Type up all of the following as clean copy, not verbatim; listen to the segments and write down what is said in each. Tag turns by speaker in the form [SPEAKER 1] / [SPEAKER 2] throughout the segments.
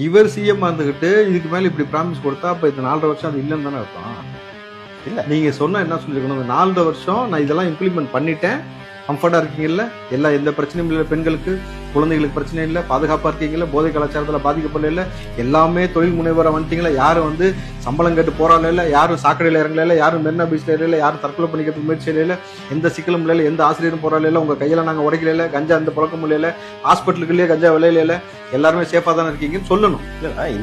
[SPEAKER 1] இவர் சிஎம் இருந்துகிட்டு இதுக்கு மேல இப்படி ப்ராமிஸ் கொடுத்தா அப்ப இந்த 4.5 வருஷம் அது இல்லைன்னு தானே அர்த்தம்.
[SPEAKER 2] இல்ல
[SPEAKER 1] நீங்க சொன்னா என்ன சொல்லிருக்கணும், இந்த 4.5 வருஷம் நான் இதெல்லாம் இம்ப்ளிமெண்ட் பண்ணிட்டேன், கம்ஃபர்டா இருக்கீங்கல்ல, எந்த பிரச்சனையும் இல்லை, பெண்களுக்கு குழந்தைகளுக்கு பிரச்சனை இல்லை, பாதுகாப்பா இருக்கீங்களா, போதை கலாச்சாரத்துல பாதிக்கப்படல இல்லை, எல்லாமே தொழில் முனைவரா வந்துட்டீங்களா, யாரும் வந்து சம்பளம் கேட்டு போராடல இல்லை, யாரும் சாக்கடையில இறங்கல இல்லை, யாரும் மெரினா பீச்ல இல்லை, யாரும் தற்கொலை பண்ணிக்கிறதுக்கு முயற்சி இல்லை, எந்த சிக்கலும் இல்லை, எந்த ஆசிரியரும் போராடல இல்லை, உங்க கையில நாங்க உடைக்கல இல்லை, கஞ்சா எந்த பழக்கமும் இல்லை, ஹாஸ்பிட்டலுக்குள்ளேயே கஞ்சா விலையில இல்லை, எல்லாருமே சேஃபா தானே இருக்கீங்கன்னு சொல்லணும்.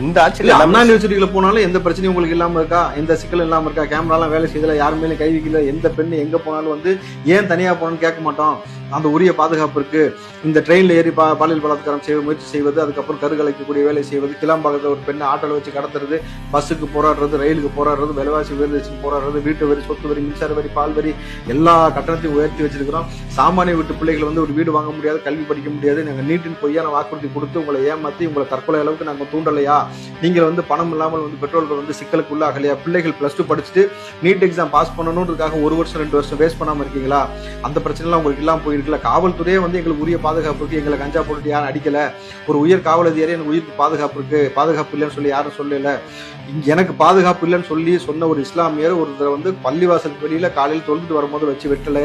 [SPEAKER 2] இந்த ஆட்சியில
[SPEAKER 1] அண்ணா யூனிவர்சிட்டியில போனாலும் எந்த பிரச்சனையும் உங்களுக்கு இல்லாம இருக்கா, எந்த சிக்கலும் இல்லாம இருக்கா, கேமராலாம் வேலை செய்யல, யாருமே கை வைக்கல, எந்த பெண்ணு எங்க போனாலும் வந்து ஏன் தனியா போனோம்னு கேட்க மாட்டோம், அந்த உரிய பாதுகாப்பு இருக்கு. இந்த ட்ரெயின்ல ஏறி பாலியல் பலாத்காரம் செய்ய முயற்சி செய்வது, அதுக்கப்புறம் கருகலைக்கக்கூடிய வேலை செய்வது, கிளம்பாக்கத்தில் ஒரு பெண்ணை ஆட்டோல வச்சு கடத்துறது, பஸ்ஸுக்கு போராடுறது, ரயிலுக்கு போராடுறது, விலைவாசி உயர்ந்துச்சு போராடுறது, வீட்டு வரி, சொத்து வரி, மின்சார வரி, பால் வரி, எல்லா கட்டணத்தையும் உயர்த்தி வச்சிருக்கிறோம். சாமானிய வீட்டு பிள்ளைகள் வந்து ஒரு வீடு வாங்க முடியாது, கல்வி படிக்க முடியாது, நாங்கள் நீட்டின் பொய்யான வாக்குறுதி கொடுத்து உங்களை ஏமாத்தி உங்களை தற்கொலை அளவுக்கு நாங்கள் தூண்டலையா, நீங்கள் வந்து பணம் இல்லாமல் வந்து பெற்றோர்கள் வந்து சிக்கலுக்கு உள்ளாகலையா, பிள்ளைகள் +2 படிச்சுட்டு நீட் எக்ஸாம் பாஸ் பண்ணணுன்றதுக்காக 1 வருஷம் 2 வருஷம் வேஸ்ட் பண்ணாம இருக்கீங்களா, அந்த பிரச்சனைலாம் உங்களுக்கு இல்லாம போயிருக்கல. காவல்துறையே வந்து எங்களுக்கு உரிய பாதுகாப்பு இருக்கு, எங்களை கஞ்சா போட்டுட்டு யாரும் அடிக்கல, ஒரு உயர் காவல் அதிகாரி எனக்கு உயிருக்கு பாதுகாப்பு இருக்கு, பாதுகாப்பு இல்லைன்னு சொல்லி யாரும் சொல்லல. எனக்கு பாதுகாப்பு இல்லைன்னு சொல்லி சொன்ன ஒரு இஸ்லாமியர் ஒருத்தர் வந்து பள்ளிவாசலுக்கு வெளியில காலையில் தொழுது வரும்போது வச்சு வெட்டல,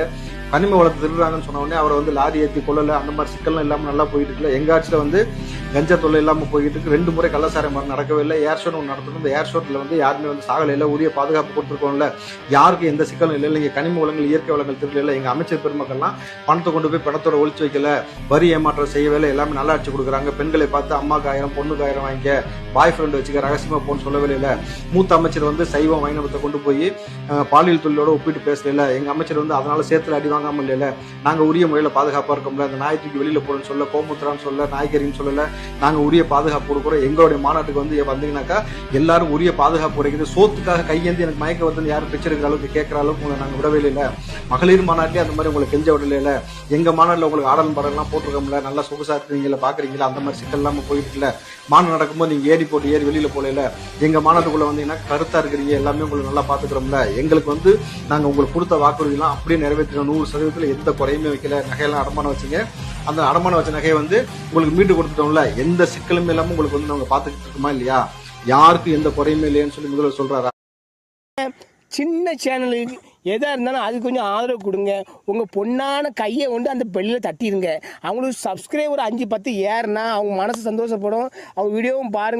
[SPEAKER 1] கனிம வளத்தை திருடுறாங்கன்னு சொன்ன உடனே அவரை வந்து லாரி ஏற்றி கொள்ளல, அந்த மாதிரி சிக்கல்லாம் இல்லாமல் நல்லா போயிட்டு இருக்குல்ல. எங்க ஆட்சியில் வந்து கஞ்சா தொல்லை இல்லாமல் போயிட்டு இருக்கு. 2 முறை கள்ளசாரை மாதிரி நடக்கவே இல்லை. ஏர் ஷோன்னு ஒன்று நடத்தணும், இந்த ஏர் ஷோட்டில் வந்து யாருமே வந்து சாகலையில் உரிய பாதுகாப்பு கொடுத்துருக்கோம்ல, யாருக்கும் எந்த சிக்கலும் இல்லை. இங்கே கனிம வளங்கள் இயற்கை வளங்கள் திருடல, எங்கள் அமைச்சர் பெருமக்கள்லாம் பணத்தை கொண்டு போய் பணத்தோட ஒழிச்சு வைக்கல, வரி ஏமாற்றம் செய்யவே இல்லை, எல்லாமே நல்லா ஆட்சி கொடுக்குறாங்க. பெண்களை பார்த்து அம்மாக்கு 1000 பொண்ணுக்கு 1000 வாங்கிக்க, பாய் ஃப்ரெண்ட் வச்சுக்க, ரகசியமா போன்னு சொல்லவே இல்லை. மூத்த அமைச்சர் வந்து சைவம் வைணவத்தை கொண்டு போய் பாலியல் தொழிலோட ஒப்பிட்டு பேசல. எங்க அமைச்சர் வந்து அதனால சேர்த்துல அடி வாங்காம இல்ல, நாங்க உரிய முறையில பாதுகாப்பா இருக்கோம்ல, அந்த நாய் தூக்கி வெளியில போறோம்னு சொல்ல, கோமுத்திரான்னு சொல்ல, நாய்கறின்னு சொல்லல, நாங்க உரிய பாதுகாப்பு கொடுக்குறோம். எங்களுடைய மாநாட்டுக்கு வந்து வந்தீங்கன்னாக்கா எல்லாரும் உரிய பாதுகாப்பு கிடைக்குது. சோத்துக்காக கையேந்தி எனக்கு மயக்க வந்து யாரும் பிச்சை எடுக்கிற அளவுக்கு கேட்கற அளவுக்கு உங்களை நாங்க விடவே இல்லை. மகளிர் மாநாட்டிலே அந்த மாதிரி உங்களுக்கு கெஞ்ச விடல இல்லை. எங்க மாநாட்டில் உங்களுக்கு ஆடல் பாடலாம் போட்டிருக்கோம்ல, நல்லா சொகுசா இருக்கீங்களா, பாக்குறீங்களா, அந்த மாதிரி சிக்கல் இல்லாம போயிட்டு இல்ல. மாநாடு நடக்கும்போது நீங்க ஏறி வெளியில போல, எங்க மாநாட்டுக்குள்ள வந்தீங்கன்னா கருத்தா இருக்கிறீங்க, எல்லாமே உங்களுக்கு நல்லா பாத்துக்கிறோம்ல. எங்களுக்கு வந்து நாங்க உங்களுக்கு கொடுத்த வாக்குறுதிலாம் அப்படியே நிறைவேற்றினோம். 100% எந்த குறையுமே வைக்கல. நகையெல்லாம் அடமானம் வச்சுங்க, அந்த அடமானம் வச்ச நகையை வந்து உங்களுக்கு மீட்டு கொடுத்துட்டோம்ல, எந்த சிக்கலுமே இல்லாம உங்களுக்கு வந்து நாங்க பாத்துக்கிட்டு இருக்கோமா இல்லையா, யாருக்கும் எந்த குறையுமே இல்லையான்னு சொல்லி முதல்வர் சொல்றாரா.
[SPEAKER 3] சின்ன சேனலுக்கு எதாக இருந்தாலும் அது கொஞ்சம் ஆதரவு கொடுங்க. உங்கள் பொண்ணான கையை கொண்டு அந்த பெல்லில் தட்டிடுங்க. அவங்களுக்கு சப்ஸ்கிரைபர் 5-10 ஏறுனா அவங்க மனசு சந்தோஷப்படும். அவங்க வீடியோவும் பாருங்கள்.